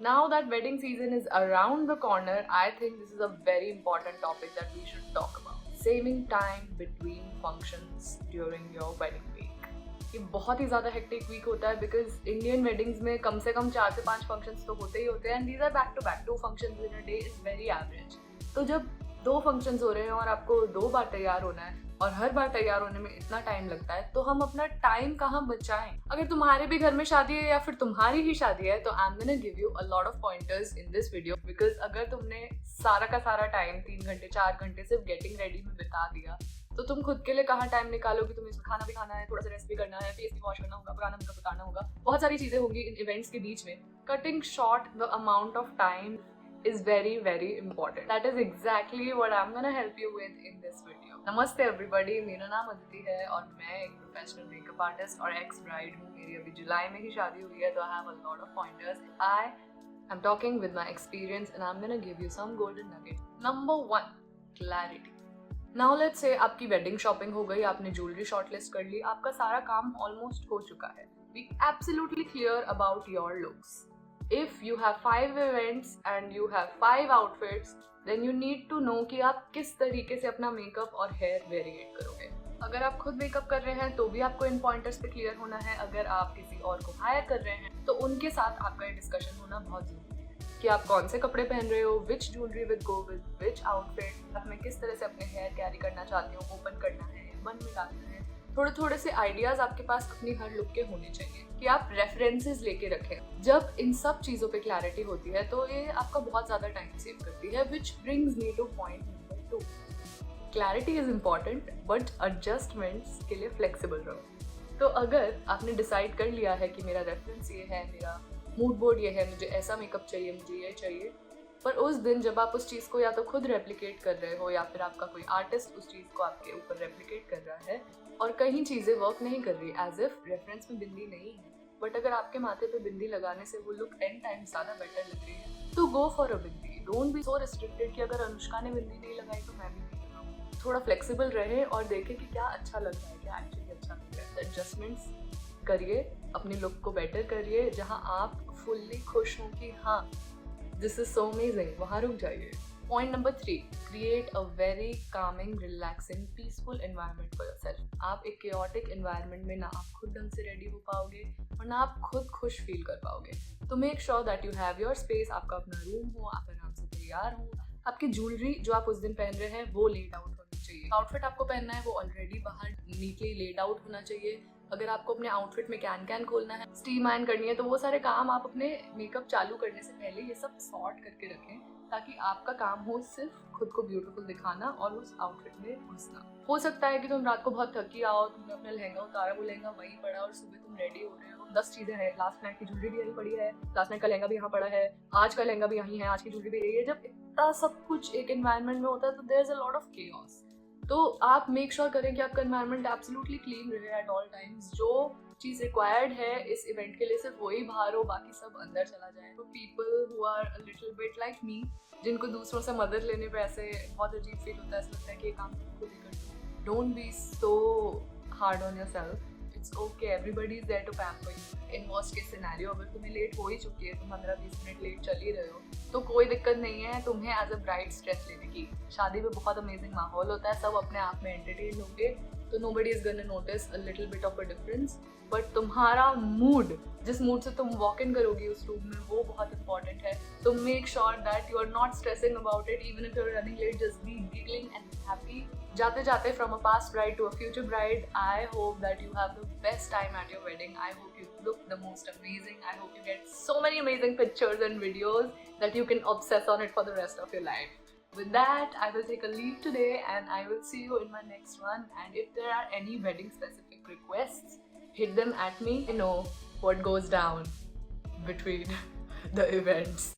Now that wedding season is around the corner, I think this is a very important topic that we should talk about. Saving time between functions during your wedding week. ये बहुत ही ज़्यादा hectic week होता है because Indian weddings में कम से कम 4 से 5 functions तो होते ही होते हैं and these are back to back 2 functions in a day is very average. तो जब 2 फंक्शंस हो रहे हैं और आपको 2 बार तैयार होना है और हर बार तैयार होने में इतना टाइम लगता है तो हम अपना टाइम कहाँ बचाएं? अगर तुम्हारे भी घर में शादी है या फिर तुम्हारी ही शादी है तो I am gonna give you a lot of pointers in this video because अगर तुमने सारा का सारा टाइम 3 घंटे 4 घंटे सिर्फ गेटिंग रेडी में बिता दिया तो तुम खुद के लिए कहाँ टाइम निकालोगे? तुम्हें इसमें खाना भी खाना है, थोड़ा सा रेस्ट भी करना है, फेस भी वॉश करना होगा, पुराना मेकअप उतारना होगा, बहुत सारी चीजें होंगी इन इवेंट्स के बीच में। Cutting short the amount of time is very important. That is exactly what I'm gonna help you with in this video. नमस्ते everybody, मेरा नाम अदिति है और मैं एक प्रोफेशनल मेकअप आर्टिस्ट और एक्स ब्राइड हूँ। मेरी अभी जुलाई में ही शादी हुई है तो I have a lot of pointers. I am talking with my experience and I'm gonna give you some golden nugget. Number 1, clarity. Now let's say आपकी वेडिंग शॉपिंग हो गई, आपने ज्वेलरी शॉर्टलिस्ट कर ली, आपका सारा काम ऑलमोस्ट हो चुका है. Be absolutely clear about your looks. If you have 5 events and you have 5 outfits, then you need to know कि आप किस तरीके से अपना मेकअप और हेयर वेरिएट करोगे. अगर आप खुद मेकअप कर रहे हैं तो भी आपको इन पॉइंटर्स पे क्लियर होना है. अगर आप किसी और को हायर कर रहे हैं तो उनके साथ आपका ये डिस्कशन होना बहुत जरूरी है कि आप कौन से कपड़े पहन रहे हो, which jewellery with go with which outfit, मैं किस तरह से अपने हेयर कैरी करना चाहती हूँ, ओपन करना है, बन में डालना है. थोड़े से आइडियाज आपके पास अपनी हर लुक के होने चाहिए कि आप रेफरेंसेस लेके रखें. जब इन सब चीजों पे क्लैरिटी होती है तो ये आपका बहुत ज्यादा टाइम सेव करती है. Which brings me two point number 2. Clarity is important but adjustments के लिए फ्लेक्सिबल रहो. तो अगर आपने डिसाइड कर लिया है कि मेरा रेफरेंस ये है, मेरा मूड बोर्ड ये है, मुझे ऐसा मेकअप चाहिए, मुझे ये चाहिए, पर उस दिन जब आप उस चीज़ को या तो खुद रेप्लिकेट कर रहे हो या फिर आपका कोई आर्टिस्ट उस चीज़ को आपके ऊपर रेप्लिकेट कर रहा है और कहीं चीज़ें वर्क नहीं कर रही, एज इफ रेफरेंस में बिंदी नहीं है बट अगर आपके माथे पे बिंदी लगाने से वो लुक 10 टाइम्स ज़्यादा बेटर लग रही है तो go for a bindi. Don't be so restricted कि अगर अनुष्का ने बिंदी नहीं लगाई तो मैं भी नहीं लगाऊँ. थोड़ा फ्लेक्सिबल रहे और देखें कि क्या अच्छा लग रहा है, क्या एक्चुअली अच्छा लग रहा है. एडजस्टमेंट्स करिए, अपनी लुक को बेटर करिए. जहाँ आप फुल्ली खुश हों कि हाँ दिस इज सो अमेजिंग, वहाँ रुक जाइए. Point number 3, create a very Kameng, relaxing, peaceful environment for yourself. आप एक केओटिक एनवायरनमेंट में ना आप खुद ढंग से रेडी हो पाओगे और ना आप खुद खुश फील कर पाओगे. तो make sure that you have your space, आपका अपना रूम हो, आप आराम से तैयार हो, आपकी ज्वेलरी जो आप उस दिन पहन रहे हैं वो लेड आउट होनी चाहिए. आउटफिट आपको पहनना है वो ऑलरेडी बाहर नीटली लेड आउट होना चाहिए. अगर आपको अपने आउटफिट में कैन खोलना है, स्टीम आयन करनी है, तो वो सारे काम आप अपने मेकअप चालू करने से पहले ये सब सॉर्ट करके रखें ताकि आपका काम हो सिर्फ खुद को ब्यूटीफुल दिखाना और उस आउटफिट में घुसना. हो सकता है कि तुम रात को बहुत थकी आओ, तुमने अपना लहंगा उतारा, वो लहंगा वहीं पड़ा और सुबह तुम रेडी हो रहे हो, 10 चीजें हैं, लास्ट नाइट की ज्वेलरी भी यहीं पड़ी है, लास्ट नाइट का लहंगा भी यहाँ पड़ा है, आज का लहंगा भी यहीं है, आज की ज्वेलरी भी यही है. जब इतना सब कुछ एक एनवायरनमेंट में होता है तो there is a lot of chaos. तो आप मेक श्योर करें कि आपका एनवायरनमेंट एब्सोल्युटली क्लीन रहे एट ऑल टाइम्स. जो चीज रिक्वायर्ड है इस इवेंट के लिए सिर्फ वही बाहर हो, बाकी सब अंदर चला जाए. तो people who are a little bit like me, जिनको दूसरों से मदद लेने पे ऐसे बहुत अजीब फील होता है, ऐसा लगता है कि ये काम खुद ही कर दो. Don't be so hard on yourself. It's okay, everybody is there to pamper you. In worst case scenario अगर तुम्हें लेट हो ही चुकी है, तुम 15-20 मिनट लेट चल ही रहे हो, तो कोई दिक्कत नहीं है तुम्हें एज अ ब्राइड स्ट्रेस लेने की. शादी में बहुत अमेजिंग माहौल होता है, सब अपने आप में एंटरटेन होंगे, तो nobody is gonna notice a little bit of a difference. But तुम्हारा मूड, जिस मूड से तुम वॉक इन करोगी उस रूम में, वो बहुत इंपॉर्टेंट है. तो make sure that you are not stressing about it. Even if you are running late, just be giggling and happy. जाते जाते from a past bride to a future bride, I hope that you have the best time at your wedding. I hope you look the most amazing. I hope you get so many amazing pictures and videos that you can obsess on it for the rest of your life. With that, I will take a leave today and I will see you in my next one. And if there are any wedding specific requests, hit them at me. You know what goes down between the events.